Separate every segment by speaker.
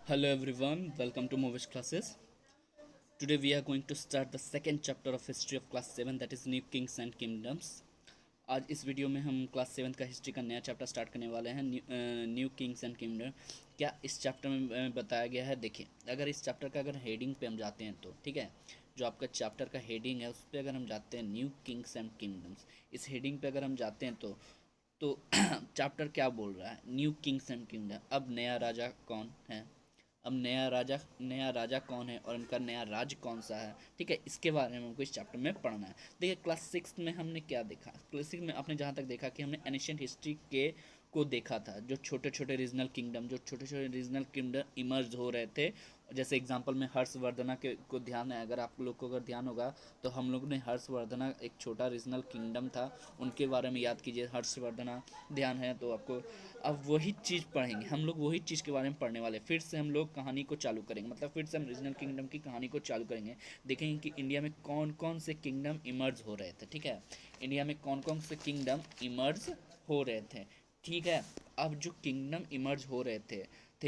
Speaker 1: Hello everyone, welcome to Movish Classes. Today we are going to start the second chapter of history of class 7, that is New Kings and Kingdoms. आज इस video में हम class 7 का history का नया chapter start करने वाले हैं, न्यू किंग्स एंड किंगडम। क्या इस चैप्टर में बताया गया है? देखिए, अगर इस चैप्टर का अगर हेडिंग पे हम जाते हैं तो ठीक है, जो आपका चैप्टर का हेडिंग है उस पर अगर हम जाते हैं न्यू किंग्स एंड किंगडम्स, इस हेडिंग पे अगर हम जाते हैं तो चैप्टर क्या बोल रहा है? New Kings and kingdom. अब नया राजा कौन है, अब नया राजा कौन है और इनका नया राज्य कौन सा है, ठीक है, इसके बारे में हमको इस चैप्टर में पढ़ना है। देखिए, क्लास 6 में हमने क्या देखा? क्लास 6 में आपने जहाँ तक देखा कि हमने एनिशियंट हिस्ट्री के को देखा था, जो छोटे छोटे रीजनल किंगडम, जो छोटे छोटे रीजनल किंगडम इमर्ज हो रहे थे। जैसे एग्जांपल में हर्षवर्धना के को ध्यान है, अगर आप लोग को अगर ध्यान होगा तो हम लोग ने हर्षवर्धना एक छोटा रीजनल किंगडम था, उनके बारे में याद कीजिए। हर्षवर्धना ध्यान है तो आपको अब वही चीज़ पढ़ेंगे हम लोग, वही चीज़ के बारे में पढ़ने वाले। फिर से हम लोग कहानी को चालू करेंगे, मतलब फिर से हम रीजनल किंगडम की कहानी को चालू करेंगे। देखेंगे कि इंडिया में कौन कौन से किंगडम इमर्ज हो रहे थे, ठीक है, इंडिया में कौन कौन से किंगडम इमर्ज हो रहे थे, ठीक है। अब जो किंगडम इमर्ज हो रहे थे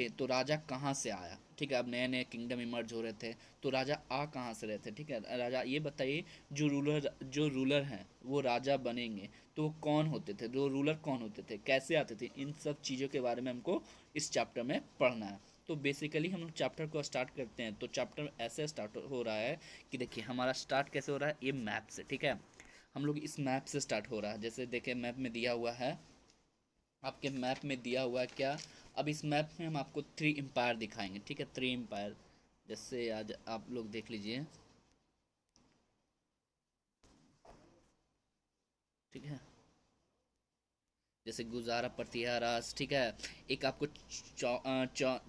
Speaker 1: तो राजा कहाँ से आया, ठीक है। अब नए नए किंगडम इमर्ज हो रहे थे तो राजा आ कहाँ से रहे थे, ठीक है। राजा ये बताइए, जो रूलर हैं वो राजा बनेंगे तो वो कौन होते थे, जो रूलर कौन होते थे, कैसे आते थे, इन सब चीज़ों के बारे में हमको इस चैप्टर में पढ़ना है। तो बेसिकली हम लोग चैप्टर को स्टार्ट करते हैं। तो चैप्टर ऐसे स्टार्ट हो रहा है कि देखिए हमारा स्टार्ट कैसे हो रहा है, ये मैप से, ठीक है। हम लोग इस मैप से स्टार्ट हो रहा है। जैसे देखिए मैप में दिया हुआ है, आपके मैप में दिया हुआ है क्या? अब इस मैप में हम आपको 3 एम्पायर दिखाएंगे, ठीक है, 3 एम्पायर। जैसे आज आप लोग देख लीजिए, ठीक है। जैसे गुजारा प्रतिहारास, ठीक है। एक आपको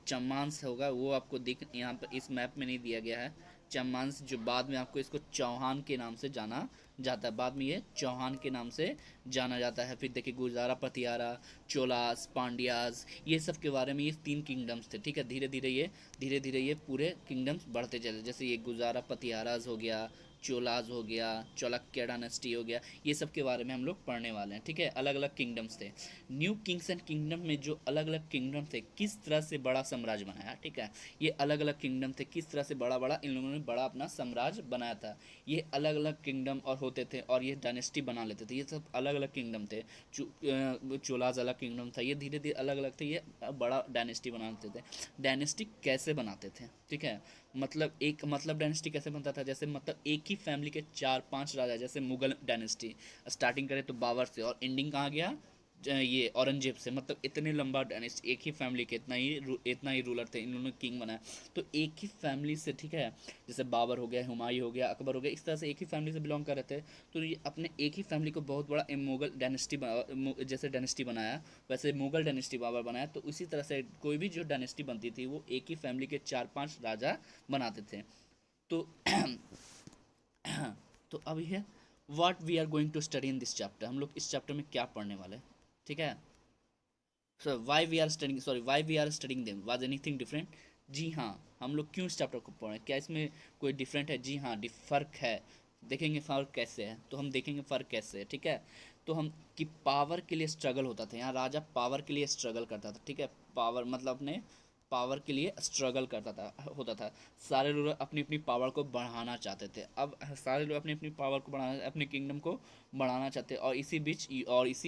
Speaker 1: चमांस होगा, वो आपको दिख यहाँ पर इस मैप में नहीं दिया गया है। चमांस जो बाद में आपको इसको चौहान के नाम से जाना जाता है, बाद में ये चौहान के नाम से जाना जाता है। फिर देखिए गुजारा प्रतिहारा, चोलास, पांड्यास, ये सब के बारे में, ये 3 किंगडम्स थे, ठीक है। धीरे धीरे ये पूरे किंगडम्स बढ़ते चले। जैसे ये गुजारा प्रतिहारास हो गया, चोलाज हो गया, चालुक्य डायनेस्टी हो गया, ये सब के बारे में हम लोग पढ़ने वाले हैं, ठीक है। अलग अलग किंगडम्स थे। न्यू किंग्स एंड किंगडम में जो अलग अलग किंगडम थे, किस तरह से बड़ा साम्राज्य बनाया, ठीक है। ये अलग अलग किंगडम थे, किस तरह से बड़ा बड़ा इन लोगों ने बड़ा अपना साम्राज्य बनाया था। ये अलग अलग किंगडम और होते थे और ये डायनेस्टी बना लेते थे। ये सब अलग अलग किंगडम थे। चोलाज अलग किंगडम था, ये धीरे धीरे अलग अलग थे, ये बड़ा डायनेस्टी बना लेते थे। डायनेस्टी कैसे बनाते थे, ठीक है, मतलब डायनेस्टी कैसे बनता था? जैसे मतलब एक ही फैमिली के 4-5 राजा, जैसे मुगल डायनेस्टी स्टार्टिंग करें तो बाबर से और एंडिंग कहाँ गया, ये औरंगजेब से। मतलब इतने लंबा डायनेस्टी, एक ही फैमिली के इतना ही रूलर थे, इन लोगों ने किंग बनाया। तो एक ही फैमिली से, ठीक है, जैसे बाबर हो गया, हुमायूं हो गया, अकबर हो गया, इस तरह से एक ही फैमिली से बिलोंग कर रहे थे। तो ये अपने एक ही फैमिली को बहुत बड़ा मुगल डायनेस्टी जैसे डायनेस्टी बनाया, वैसे मुगल डायनेस्टी बाबर बनाया। तो उसी तरह से कोई भी जो डायनेस्टी बनती थी वो एक ही फैमिली के 4-5 राजा बनाते थे। तो तो अब ये what we are going to study in this chapter, हम लोग इस चैप्टर में क्या पढ़ने वाले हैं, ठीक है। So why we are studying them, was anything different? जी हाँ, हम लोग क्यों इस चैप्टर को पढ़ें, क्या इसमें कोई डिफरेंट है? जी हाँ, फ़र्क है। देखेंगे फ़र्क कैसे है, तो हम देखेंगे फ़र्क कैसे है, ठीक है। तो हम कि पावर के लिए स्ट्रगल होता था, यहाँ राजा पावर के लिए स्ट्रगल करता था, ठीक है। पावर मतलब अपने पावर के लिए स्ट्रगल करता था, होता था। सारे लोग अपनी अपनी पावर को बढ़ाना चाहते थे। अब सारे लोग अपनी अपनी पावर को बढ़ाना, अपने किंगडम को बढ़ाना चाहते, और इसी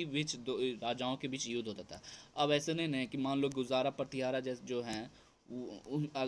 Speaker 1: बीच दो राजाओं के बीच युद्ध होता था। अब ऐसे नहीं है कि मान लो गुजारा प्रतिहारा जैसे जो हैं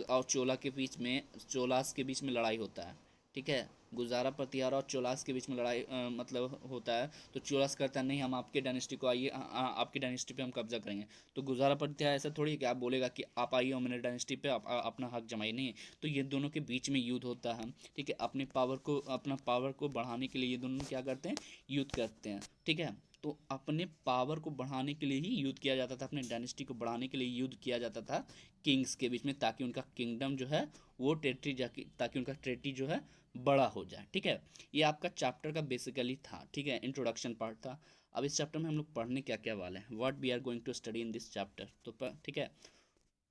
Speaker 1: और चोलास के बीच में लड़ाई होता है, ठीक है। गुजारा प्रतिहारा और चोलास के बीच में लड़ाई मतलब होता है, तो चोलास कहता है नहीं, हम आपके डायनेस्टी को आइए, आपकी डायनेस्टी पे हम कब्जा करेंगे। तो गुजारा प्रतिहारा ऐसा थोड़ी है कि आप बोलेगा कि आप आइए और मेरे डायनेस्टी पे आप अपना हक जमाइए, नहीं। तो ये दोनों के बीच में युद्ध होता है, ठीक है। अपना पावर को बढ़ाने के लिए ये दोनों क्या करते हैं, युद्ध करते हैं, ठीक है। तो अपने पावर को बढ़ाने के लिए ही युद्ध किया जाता था, अपने डायनेस्टी को बढ़ाने के लिए युद्ध किया जाता था किंग्स के बीच में, ताकि उनका किंगडम जो है वो टेरिटरी जाके, ताकि उनका टेरिटरी जो है बड़ा हो जाए, ठीक है। ये आपका चैप्टर का बेसिकली था, ठीक है, इंट्रोडक्शन पार्ट था। अब इस चैप्टर में हम लोग पढ़ने क्या क्या वाले हैं, what we are going to study in this chapter, तो ठीक है।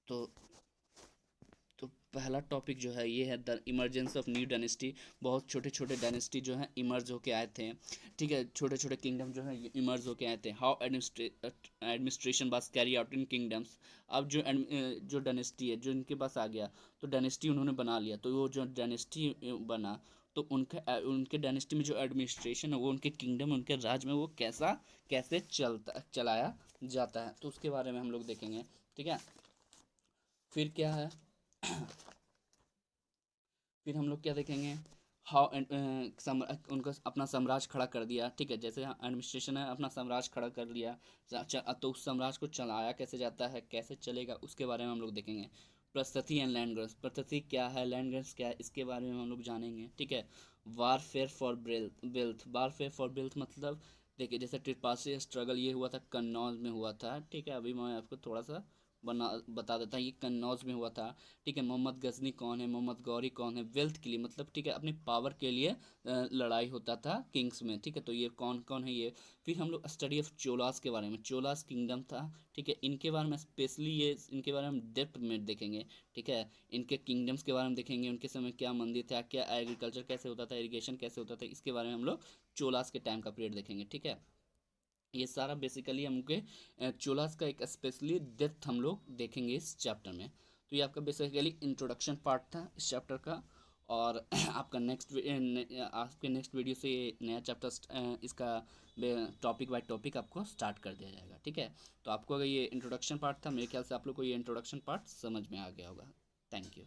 Speaker 1: तो तो पहला टॉपिक जो है ये है the emergence of new dynasty. बहुत छोटे छोटे डायनेस्टी जो है इमर्ज होके आए थे, ठीक है, छोटे छोटे किंगडम जो है इमर्ज होके आए थे। How administration was carry out in kingdoms. अब जो डायनेस्टी है जो इनके पास आ गया, तो डायनेस्टी उन्होंने बना लिया, तो वो जो डायनेस्टी बना, तो उनके डायनेस्टी में जो एडमिनिस्ट्रेशन है वो उनके किंगडम, उनके राज में वो कैसे चलाया जाता है, तो उसके बारे में हम लोग देखेंगे, ठीक है। फिर क्या है फिर हम लोग क्या देखेंगे, हाउ उनका अपना साम्राज्य खड़ा कर दिया, ठीक है, जैसे एडमिनिस्ट्रेशन है अपना साम्राज्य खड़ा कर लिया, तो उस साम्राज्य को चलाया कैसे जाता है, कैसे चलेगा, उसके बारे में हम लोग देखेंगे। प्रस्थिति एंड लैंड ग्रंथ, प्रस्थिति क्या है, लैंड ग्रंथ क्या है, इसके बारे में हम लोग जानेंगे, ठीक है। Warfare for wealth, warfare for wealth मतलब देखिए, जैसे त्रिपासी स्ट्रगल ये हुआ था कन्नौज में हुआ था, ठीक है, अभी मैं आपको थोड़ा सा बता देता हूँ, ये कन्नौज में हुआ था, ठीक है। मोहम्मद गजनी कौन है, मोहम्मद गौरी कौन है, वेल्थ के लिए मतलब, ठीक है, अपनी पावर के लिए लड़ाई होता था किंग्स में, ठीक है, तो ये कौन कौन है ये। फिर हम लोग स्टडी ऑफ चोलास के बारे में, चोलास किंगडम था, ठीक है, इनके बारे में स्पेशली ये इनके बारे में हम डेप्थ में देखेंगे, ठीक है। इनके किंगडम्स के बारे में देखेंगे, उनके समय क्या मंदिर था, क्या एग्रीकल्चर कैसे होता था, इरिगेशन कैसे होता था, इसके बारे में हम लोग चोलास के टाइम का पीरियड देखेंगे, ठीक है। ये सारा बेसिकली हमके चोलास का एक स्पेशली डेप्थ हम लोग देखेंगे इस चैप्टर में। तो ये आपका बेसिकली इंट्रोडक्शन पार्ट था इस चैप्टर का, और आपका आपके नेक्स्ट वीडियो से ये नया चैप्टर इसका टॉपिक बाय टॉपिक आपको स्टार्ट कर दिया जाएगा, ठीक है। तो आपको अगर ये इंट्रोडक्शन पार्ट था, मेरे ख्याल से आप लोग को ये इंट्रोडक्शन पार्ट समझ में आ गया होगा। Thank you.